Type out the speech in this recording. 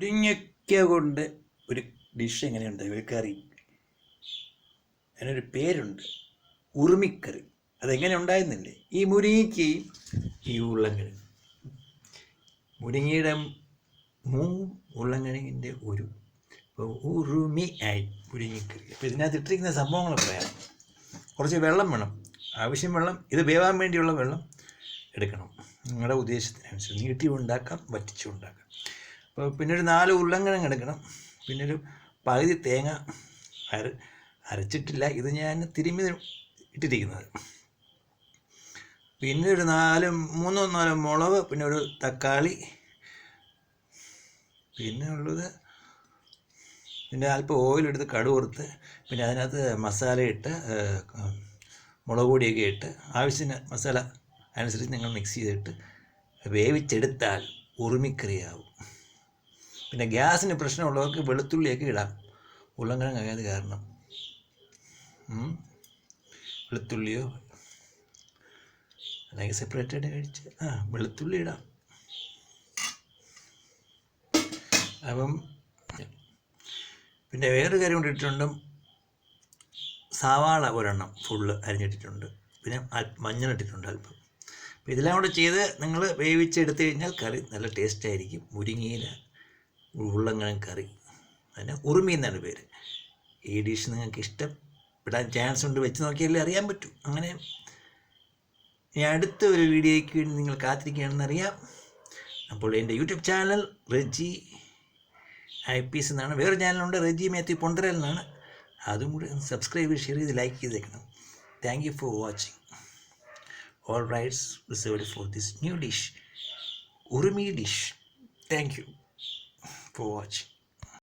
മുരിങ്ങയ്ക്ക കൊണ്ട് ഒരു ഡിഷ് എങ്ങനെയുണ്ട്, ഒരു കറി. അതിനൊരു പേരുണ്ട്, ഉറുമിക്കറി. അതെങ്ങനെ ഉണ്ടായിരുന്നില്ലേ? ഈ മുരിങ്ങയ്ക്കയും ഈ ഉരുളൻകിഴങ്ങ്, മുരിങ്ങയുടെ ഉരുളൻകിഴങ്ങിൻ്റെ ഒരു ഉറുമി ആയി മുരിങ്ങക്കറി. അപ്പോൾ ഇതിനകത്ത് ഇട്ടിരിക്കുന്ന സംഭവങ്ങൾ പറയാം. കുറച്ച് വെള്ളം വേണം, ആവശ്യം വെള്ളം. ഇത് വേവാൻ വേണ്ടിയുള്ള വെള്ളം എടുക്കണം, നിങ്ങളുടെ ഉദ്ദേശത്തിനനുസരിച്ച്. നീട്ടി ഉണ്ടാക്കാം, വറ്റിച്ചും ഉണ്ടാക്കാം. അപ്പോൾ പിന്നെ ഒരു 4 ഉരുളൻകിഴങ്ങ് എടുക്കണം. പിന്നെ ഒരു പകുതി തേങ്ങ അരച്ചിട്ടില്ല, ഇത് ഞാൻ തിരുമ്മി ഇട്ടിരിക്കുന്നത്. പിന്നെ ഒരു 3 4 മുളക്, പിന്നെ ഒരു തക്കാളി, പിന്നെ ഉള്ളത് പിന്നെ അല്പം ഓയിലെടുത്ത് കടുക് വറുത്ത്, പിന്നെ അതിനകത്ത് മസാല ഇട്ട്, മുളക് പൊടിയൊക്കെ ഇട്ട് ആവശ്യത്തിന് മസാല അനുസരിച്ച് നിങ്ങൾ മിക്സ് ചെയ്തിട്ട് വേവിച്ചെടുത്താൽ ഉറുമിക്കറിയാവും. പിന്നെ ഗ്യാസിന് പ്രശ്നമുള്ളവർക്ക് വെളുത്തുള്ളിയൊക്കെ ഇടാം, ഉരുളൻകിഴങ്ങ് ആയത് കാരണം. വെളുത്തുള്ളിയോ അല്ലെങ്കിൽ സെപ്പറേറ്റായിട്ട് കഴിച്ച് വെളുത്തുള്ളി ഇടാം. അപ്പം പിന്നെ വേറൊരു കാര്യം കൊണ്ടിട്ടുണ്ട്, സവാള ഒരെണ്ണം ഫുള്ള് അരിഞ്ഞിട്ടിട്ടുണ്ട്, പിന്നെ മഞ്ഞളിട്ടിട്ടുണ്ട് അല്പം. അപ്പോൾ ഇതെല്ലാം കൂടെ ചെയ്ത് നിങ്ങൾ വേവിച്ചെടുത്ത് കഴിഞ്ഞാൽ കറി നല്ല ടേസ്റ്റായിരിക്കും. മുരിങ്ങയില ഉരുളൻകിഴങ്ങ് കറി, അതിന് ഉറുമി എന്നാണ് പേര്. ഈ ഡിഷ് നിങ്ങൾക്ക് ഇഷ്ടപ്പെടാൻ ചാൻസ് ഉണ്ട്, വെച്ച് നോക്കിയാലേ അറിയാൻ പറ്റും. അങ്ങനെ ഞാൻ അടുത്ത ഒരു വീഡിയോയ്ക്ക് വേണ്ടി നിങ്ങൾ കാത്തിരിക്കുകയാണെന്നറിയാം. അപ്പോൾ എൻ്റെ യൂട്യൂബ് ചാനൽ റെജി IPS എന്നാണ്. വേറെ ചാനലുണ്ട്, റെജി മാത്യു പൊണ്ടരൽ എന്നാണ്. അതും കൂടി സബ്സ്ക്രൈബ്, ഷെയർ ചെയ്ത്, ലൈക്ക് ചെയ്തേക്കണം. Thank you for watching. All rights reserved for this new dish, Urmi dish. Thank you for watching.